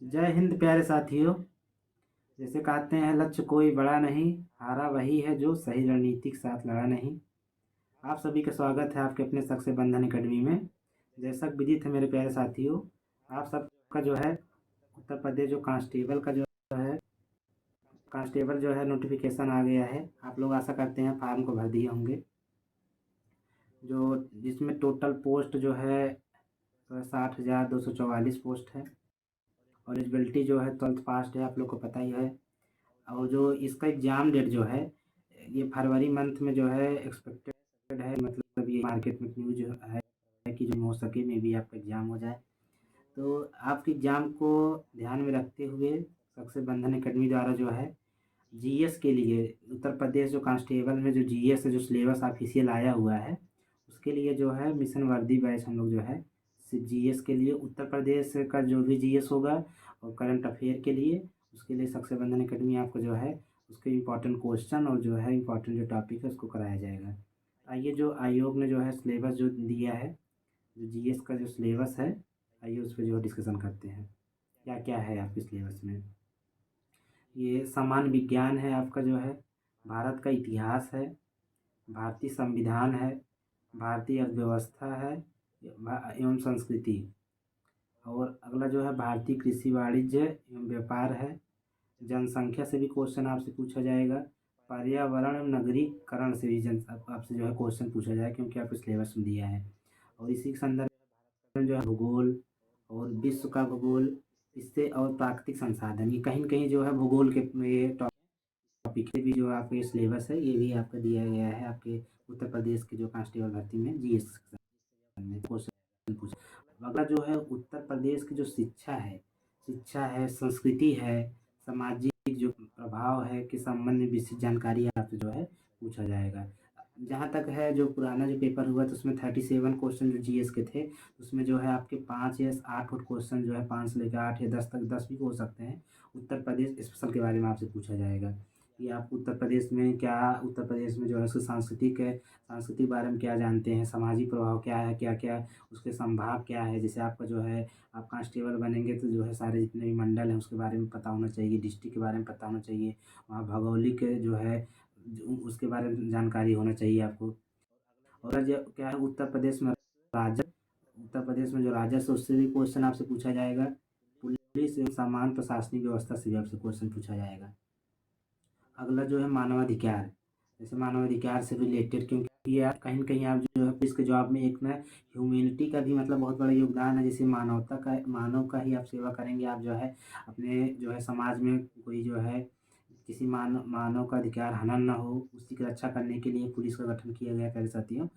जय हिंद प्यारे साथियों। जैसे कहते हैं लक्ष्य कोई बड़ा नहीं, हारा वही है जो सही रणनीति के साथ लड़ा नहीं। आप सभी का स्वागत है आपके अपने शख्स बंधन अकेडमी में। जैसा विदित है मेरे प्यारे साथियों, आप सबका जो है उत्तर प्रदेश जो कांस्टेबल का जो है कांस्टेबल जो है नोटिफिकेशन आ गया है। आप लोग आशा करते हैं फॉर्म को भर दिए होंगे, जो जिसमें टोटल पोस्ट जो है 60,244 पोस्ट है। और एलिजिबिलिटी जो है 12th पास है, आप लोग को पता ही है। और जो इसका एग्ज़ाम डेट जो है ये फरवरी मंथ में जो है एक्सपेक्टेड है। मतलब ये मार्केट में न्यूज है कि जो हो सके में भी आपका एग्ज़ाम हो जाए। तो आपके एग्ज़ाम को ध्यान में रखते हुए सक्सेस बंधन अकेडमी द्वारा जो है जीएस के लिए उत्तर प्रदेश जो कांस्टेबल में जो जीएस जो सिलेबस ऑफिशियल आया हुआ है, उसके लिए जो है मिशन वर्दी बैच हम लोग जो है सिर्फ जीएस के लिए उत्तर प्रदेश का जो भी जीएस होगा और करंट अफेयर के लिए उसके लिए सक्सेस बंधन अकेडमी आपको जो है उसके इम्पोर्टेंट क्वेश्चन और जो है इम्पोर्टेंट जो टॉपिक है उसको कराया जाएगा। आइए जो आयोग ने जो है सिलेबस जो दिया है, जो जीएस का जो सिलेबस है, आइए उस पर जो डिस्कशन करते हैं क्या क्या है आपके सिलेबस में। ये सामान्य विज्ञान है आपका जो है, भारत का इतिहास है, भारतीय संविधान है, भारतीय अर्थव्यवस्था है एवं संस्कृति। और अगला जो है भारतीय कृषि वाणिज्य एवं व्यापार है। जनसंख्या से भी क्वेश्चन आपसे पूछा जाएगा। पर्यावरण एवं नगरीकरण से भी आपसे जो है क्वेश्चन पूछा जाएगा, क्योंकि आपको सिलेबस में दिया है। और इसी के संदर्भ में जो है भूगोल और विश्व का भूगोल, इससे और प्राकृतिक संसाधन, ये कहीं न कहीं जो है भूगोल के ये टॉपिक है भी जो आपके सिलेबस है, ये भी आपका दिया गया है आपके उत्तर प्रदेश के जो कांस्टेबल भर्ती में जीएस में क्वेश्चन पूछा। अगला जो है उत्तर प्रदेश की जो शिक्षा है, संस्कृति है, सामाजिक जो प्रभाव है के संबंध में विस्तृत जानकारी आपसे जो है पूछा जाएगा। जहाँ तक है जो पुराना जो पेपर हुआ तो उसमें 37 क्वेश्चन जो जीएस के थे, उसमें जो है आपके 5 या 8 क्वेश्चन जो है 5 से लेकर 8 या 10 तक 10 भी हो सकते हैं उत्तर प्रदेश स्पेशल के बारे में आपसे पूछा जाएगा कि आप उत्तर प्रदेश में क्या, उत्तर प्रदेश में जो है उसके सांस्कृतिक बारे में क्या जानते हैं, सामाजिक प्रभाव क्या है, क्या क्या उसके संभाग क्या है। जैसे आपका जो है आप कांस्टेबल बनेंगे तो जो है सारे जितने भी मंडल हैं उसके बारे में पता होना चाहिए, डिस्ट्रिक्ट के बारे में पता होना चाहिए, वहाँ भौगोलिक जो है उसके बारे में जानकारी होना चाहिए आपको। और जो क्या है उत्तर प्रदेश में जो राजस्व उससे भी क्वेश्चन आपसे पूछा जाएगा। पुलिस एवं सामान्य प्रशासनिक व्यवस्था से भी आपसे क्वेश्चन पूछा जाएगा। अगला जो है मानवाधिकार, जैसे मानवाधिकार से रिलेटेड, क्योंकि ये आप कहीं न कहीं आप जो है पुलिस के जॉब में एक ना ह्यूमैनिटी का भी मतलब बहुत बड़ा योगदान है। जैसे मानव का ही आप सेवा करेंगे, आप जो है अपने जो है समाज में कोई जो है किसी मानव का अधिकार हनन ना हो, उसकी रक्षा करने के लिए पुलिस का गठन किया गया प्यारे साथियों।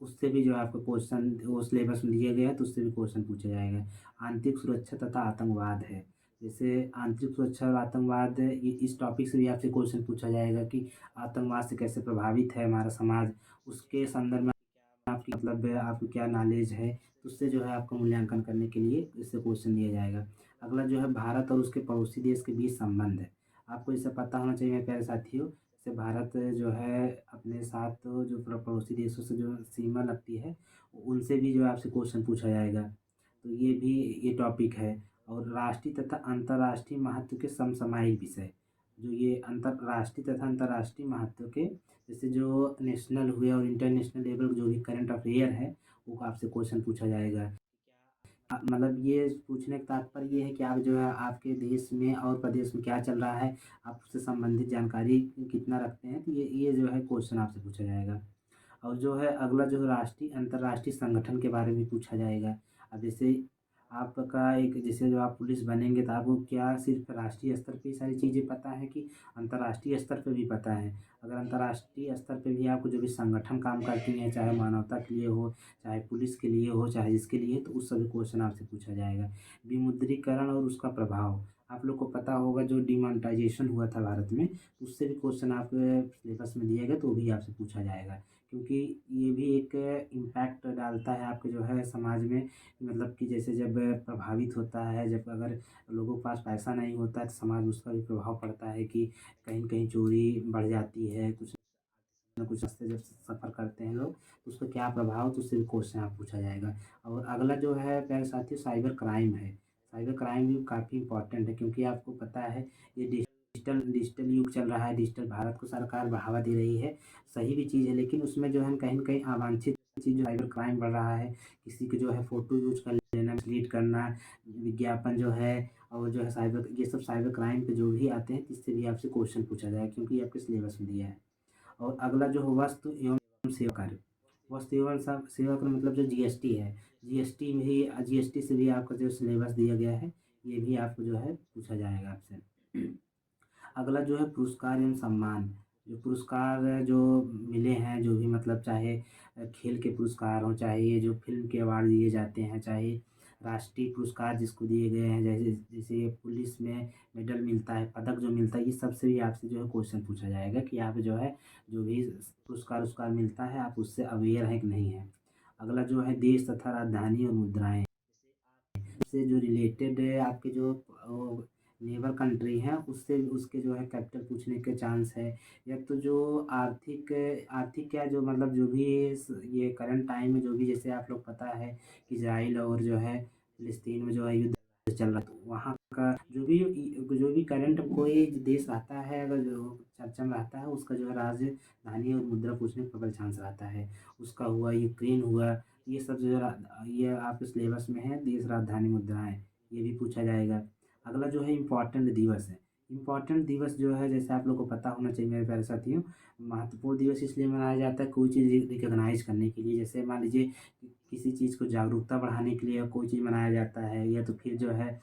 उससे भी जो है आपको क्वेश्चन वो सिलेबस में दिया गया है तो उससे भी क्वेश्चन पूछा जाएगा। आंतरिक सुरक्षा तथा आतंकवाद है, जैसे आंतरिक सुरक्षा और आतंकवाद, इस टॉपिक से भी आपसे क्वेश्चन पूछा जाएगा कि आतंकवाद से कैसे प्रभावित है हमारा समाज, उसके संदर्भ में आपकी मतलब आपको क्या नॉलेज है, तो उससे जो है आपको मूल्यांकन करने के लिए इससे क्वेश्चन दिया जाएगा। अगला जो है भारत और उसके पड़ोसी देश के बीच संबंध है, आपको इसे पता होना चाहिए मेरे प्यारे साथियों। जैसे भारत जो है अपने साथ जो पड़ोसी देशों से जो सीमा लगती है उनसे भी जो है आपसे क्वेश्चन पूछा जाएगा, तो ये भी ये टॉपिक है। और राष्ट्रीय तथा अंतर्राष्ट्रीय महत्व के समसामयिक विषय, जो ये अंतर्राष्ट्रीय तथा अंतर्राष्ट्रीय महत्व के जैसे जो नेशनल हुए और इंटरनेशनल लेवल जो भी करंट अफेयर है वो आपसे क्वेश्चन पूछा जाएगा। मतलब ये पूछने का तात्पर्य ये है कि आप जो है आपके देश में और प्रदेश में क्या चल रहा है, आप उससे संबंधित जानकारी कितना रखते हैं, तो ये जो है क्वेश्चन आपसे पूछा जाएगा। और जो है अगला जो है राष्ट्रीय अंतर्राष्ट्रीय संगठन के बारे में पूछा जाएगा। अब जैसे आपका एक जैसे जो आप पुलिस बनेंगे तो आपको क्या सिर्फ राष्ट्रीय स्तर पे ही सारी चीज़ें पता है कि अंतर्राष्ट्रीय स्तर पे भी पता है। अगर अंतर्राष्ट्रीय स्तर पे भी आपको जो भी संगठन काम करती हैं, चाहे मानवता के लिए हो, चाहे पुलिस के लिए हो, चाहे जिसके लिए, तो उस सभी क्वेश्चन आपसे पूछा जाएगा। विमुद्रीकरण और उसका प्रभाव, आप लोग को पता होगा जो डिमोनेटाइजेशन हुआ था भारत में, उससे भी क्वेश्चन आपके सिलेबस में दिया गया तो वो भी आपसे पूछा जाएगा, क्योंकि ये भी एक इम्पैक्ट डालता है आपके जो है समाज में। मतलब कि जैसे जब प्रभावित होता है, जब अगर लोगों के पास पैसा नहीं होता है तो समाज में उसका भी प्रभाव पड़ता है कि कहीं न कहीं चोरी बढ़ जाती है, कुछ न कुछ रास्ते जब सफ़र करते हैं लोग तो उसका क्या प्रभाव, तो उससे भी क्वेश्चन आप पूछा जाएगा। और अगला जो है प्यारे साथियों साइबर क्राइम है। साइबर क्राइम भी काफ़ी इम्पोर्टेंट है, क्योंकि आपको पता है ये डिजिटल डिजिटल युग चल रहा है, डिजिटल भारत को सरकार बढ़ावा दे रही है, सही भी चीज़ है, लेकिन उसमें जो है कहीं न कहीं अवांछित चीज़ साइबर क्राइम बढ़ रहा है। किसी की जो है फ़ोटो यूज़ कर लेना, मिसलीड करना, विज्ञापन जो है और जो है साइबर, ये सब साइबर क्राइम पे जो भी आते हैं, इससे भी आपसे क्वेश्चन पूछा जाएगा, क्योंकि ये आपके सिलेबस में दिया है। और अगला जो है वस्तु एवं सेवा कर, वस्तु एवं सेवा कर मतलब जो जीएसटी है, जीएसटी में ही जीएसटी से भी आपका जो सिलेबस दिया गया है, ये भी आपको जो है पूछा जाएगा आपसे। अगला जो है पुरस्कार एवं सम्मान, जो पुरस्कार जो मिले हैं, जो भी मतलब चाहे खेल के पुरस्कार हों, चाहे ये जो फ़िल्म के अवार्ड दिए जाते हैं, चाहे राष्ट्रीय पुरस्कार जिसको दिए गए हैं, जैसे जैसे ये पुलिस में मेडल मिलता है, पदक जो मिलता है, ये सबसे भी आपसे जो है क्वेश्चन पूछा जाएगा कि आप जो है जो भी पुरस्कार मिलता है, आप उससे अवेयर हैं कि नहीं हैं। अगला जो है देश तथा राजधानी और मुद्राएँ, से जो रिलेटेड है आपके जो नेबर कंट्री हैं, उससे उसके जो है कैपिटल पूछने के चांस है। या तो जो आर्थिक आर्थिक क्या, जो मतलब जो भी ये करंट टाइम में जो भी, जैसे आप लोग पता है कि इजराइल और जो है फिलिस्तीन में जो है युद्ध चल रहा है, तो वहाँ का जो भी करंट कोई देश रहता है, अगर जो चर्चा में रहता है, उसका जो है राजधानी और मुद्रा पूछने का प्रबल चांस रहता है। उसका हुआ, यूक्रेन हुआ, ये सब जो ये आपके सिलेबस में है, देश राजधानी मुद्राएँ, ये भी पूछा जाएगा। अगला जो है इम्पोर्टेंट दिवस है। इम्पोर्टेंट दिवस जो है, जैसे आप लोग को पता होना चाहिए मेरे प्यारे साथियों, महत्वपूर्ण दिवस इसलिए मनाया जाता है कोई चीज़ रिकॉग्नाइज़ करने के लिए। जैसे मान लीजिए किसी चीज़ को जागरूकता बढ़ाने के लिए कोई चीज़ मनाया जाता है, या तो फिर जो है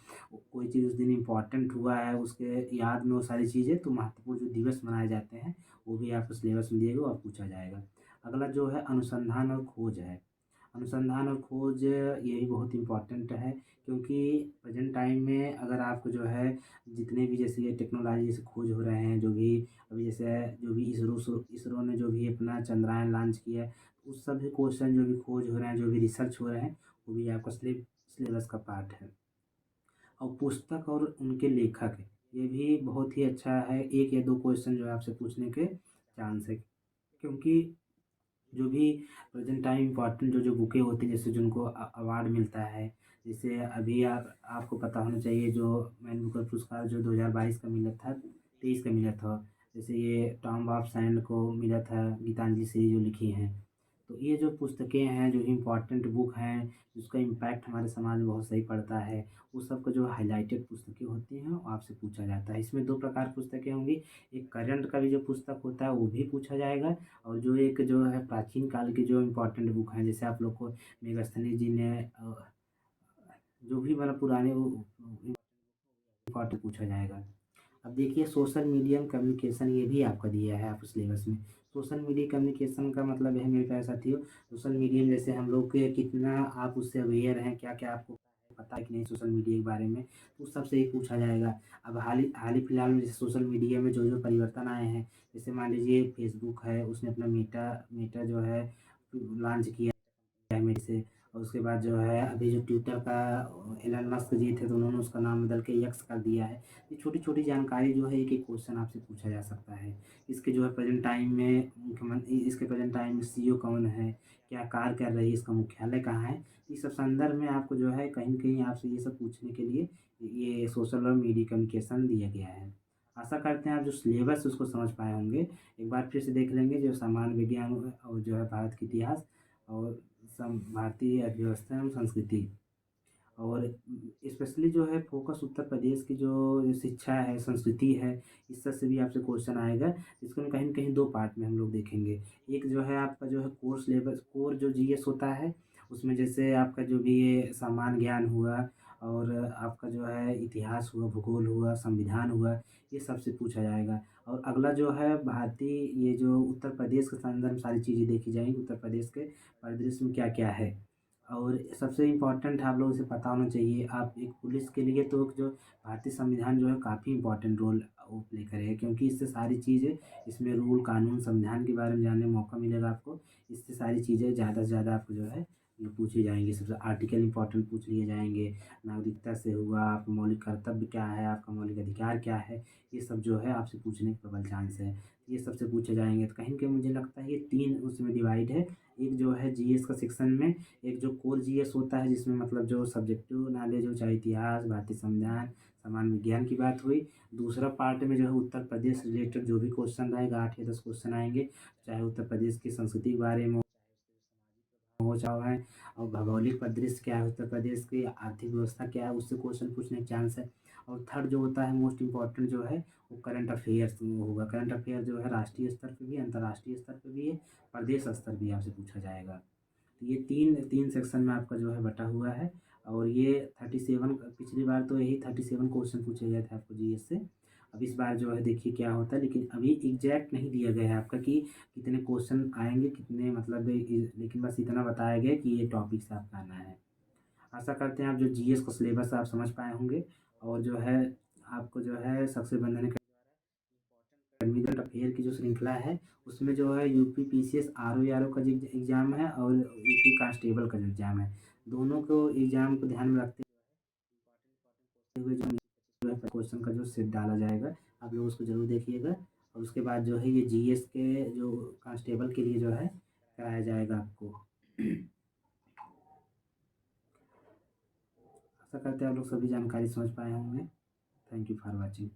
कोई चीज़ उस दिन इम्पोर्टेंट हुआ है, उसके याद में वो सारी चीज़ें, तो महत्वपूर्ण जो दिवस मनाए जाते हैं, वो भी आपको सिलेबस में दिएगा और पूछा जाएगा। अगला जो है अनुसंधान और खोज है। अनुसंधान और खोज ये भी बहुत इम्पोर्टेंट है, क्योंकि प्रेजेंट टाइम में अगर आपको जो है जितने भी जैसे ये टेक्नोलॉजी से खोज हो रहे हैं, जो भी अभी जैसे जो भी इसरो ने जो भी अपना चंद्रयान लॉन्च किया है, उस सभी क्वेश्चन जो भी खोज हो रहे हैं, जो भी रिसर्च हो रहे हैं, वो भी आपका सिलेबस का पार्ट है। और पुस्तक और उनके लेखक, ये भी बहुत ही अच्छा है, एक या दो क्वेश्चन जो है आपसे पूछने के चांस है, क्योंकि जो भी प्रेजेंट टाइम इम्पोर्टेंट जो जो बुकें होती हैं, जैसे जिनको अवार्ड मिलता है, जैसे अभी आपको पता होना चाहिए जो मैन बुकर पुरस्कार जो 2022 का मिला था, 23 का मिला था, जैसे ये टॉम ऑफ सैंड को मिला था, गीतांजलि श्री जो लिखी हैं। तो ये जो पुस्तकें हैं, जो इम्पोर्टेंट बुक हैं, जिसका इम्पैक्ट हमारे समाज में बहुत सही पड़ता है, उस सब का जो हाइलाइटेड पुस्तकें होती हैं, वो आपसे पूछा जाता है। इसमें दो प्रकार पुस्तकें होंगी, एक करंट का भी जो पुस्तक होता है वो भी पूछा जाएगा, और जो एक जो है प्राचीन काल की जो इम्पोर्टेंट बुक हैं, जैसे आप लोग को मेगास्थनी जी ने जो भी मतलब पुराने वो इम्पोर्टेंट पूछा जाएगा। अब देखिए सोशल मीडिया कम्युनिकेशन, ये भी आपका दिया है आपको सिलेबस में। सोशल मीडिया कम्युनिकेशन का मतलब है मेरे प्यारे साथियों, सोशल मीडिया में जैसे हम लोग के कितना आप उससे अवेयर हैं, क्या-क्या आपको पता है कि नहीं सोशल मीडिया के बारे में, तो उस सब से ही पूछा जाएगा। अब हाल ही फिलहाल में जैसे सोशल मीडिया में जो-जो परिवर्तन आए हैं, जैसे मान लीजिए फेसबुक है, उसने अपना मेटा मेटा जो है लॉन्च किया मेटे से, और उसके बाद जो है अभी जो ट्विटर का एलन मस्क जी थे, तो उन्होंने उसका नाम बदल के एक्स कर दिया है। ये छोटी-छोटी जानकारी जो है एक-एक क्वेश्चन आपसे पूछा जा सकता है। इसके जो है प्रेज़ेंट टाइम में मुख्यमंत्री, इसके प्रेज़ेंट टाइम में सीईओ कौन है? क्या कार्य कर रही है? इसका मुख्यालय कहाँ है? इस सब संदर्भ में आपको जो है कहीं न कहीं आपसे ये सब पूछने के लिए ये सोशल और मीडिया कम्युनिकेशन दिया गया है। आशा करते हैं आप जो सिलेबस है उसको समझ पाए होंगे। एक बार फिर से देख लेंगे, जो सामान्य विज्ञान और जो है भारत के इतिहास और भारतीय अर्थव्यवस्था एवं संस्कृति, और स्पेशली जो है फोकस उत्तर प्रदेश की जो शिक्षा है, संस्कृति है, इस सब से भी आपसे क्वेश्चन आएगा। इसको हम कहीं न कहीं 2 पार्ट में हम लोग देखेंगे। एक जो है आपका जो है कोर जो जीएस होता है, उसमें जैसे आपका जो भी ये सामान्य ज्ञान हुआ, और आपका जो है इतिहास हुआ, भूगोल हुआ, संविधान हुआ, ये सबसे पूछा जाएगा। और अगला जो है भारतीय, ये जो उत्तर प्रदेश के संदर्भ में सारी चीज़ें देखी जाएँगी, उत्तर प्रदेश के परिदृश्य में क्या-क्या है। और सबसे इम्पोर्टेंट आप लोगों से पता होना चाहिए, आप एक पुलिस के लिए तो जो भारतीय संविधान जो है काफ़ी इम्पोर्टेंट रोल वो प्ले करेगा, क्योंकि इससे सारी चीज़ें, इसमें रूल, कानून, संविधान के बारे में जानने का मौका मिलेगा आपको। इससे सारी चीज़ें ज़्यादा से ज़्यादा आपको जो है ये पूछी जाएँगी, सबसे आर्टिकल इम्पोर्टेंट पूछ लिए जाएँगे। नागरिकता से हुआ, आपका मौलिक कर्तव्य क्या है, आपका मौलिक अधिकार क्या है, ये सब जो है आपसे पूछने के प्रबल चांस है। ये सबसे पूछे जाएँगे, तो कहीं न कहीं मुझे लगता है ये 3 उसमें डिवाइड है। एक जो है जीएस का सेक्शन में एक जो कोर जीएस होता है जिसमें मतलब जो सब्जेक्टिव नॉलेज हो, चाहे इतिहास, भारतीय संविधान, सामान्य विज्ञान की बात हुई। दूसरा पार्ट में जो है उत्तर प्रदेश रिलेटेड जो भी क्वेश्चन रहेगा 8 या 10 क्वेश्चन आएंगे, चाहे उत्तर प्रदेश की संस्कृति के बारे में हो जाओ है, और भौगोलिक परिदृश्य क्या है उत्तर प्रदेश की, आर्थिक व्यवस्था क्या है, उससे क्वेश्चन पूछने के चांस है। और थर्ड जो होता है मोस्ट इम्पॉर्टेंट जो है वो करंट अफेयर्स होगा। करंट अफेयर जो है राष्ट्रीय स्तर पे भी, अंतर्राष्ट्रीय स्तर पे भी है, प्रदेश स्तर भी आपसे पूछा जाएगा। तो ये तीन तीन सेक्शन में आपका जो है बटा हुआ है। और ये 37, पिछली बार तो यही 37 क्वेश्चन पूछे गए थे आपको जीएस से। अब इस बार जो है देखिए क्या होता है, लेकिन अभी एग्जैक्ट नहीं दिया गया है आपका कि कितने क्वेश्चन आएंगे, कितने मतलब लेकिन बस इतना बताया गया कि ये टॉपिक से आपका आना है। आशा करते हैं आप जो जीएस का सिलेबस आप समझ पाए होंगे। और जो है आपको जो है सबसे बंधन करंट अफेयर की जो श्रृंखला है उसमें जो है यूपी पीसीएस आरओ का जो एग्ज़ाम है और यूपी कांस्टेबल का जो एग्ज़ाम है, दोनों को एग्ज़ाम को ध्यान में रखते हुए जो है क्वेश्चन का जो सेट डाला जाएगा, आप लोग उसको ज़रूर देखिएगा। और उसके बाद जो है ये जीएस के जो कांस्टेबल के लिए जो है कराया जाएगा आपको। आशा करते हैं आप लोग सभी जानकारी समझ पाए होंगे। Thank you for watching.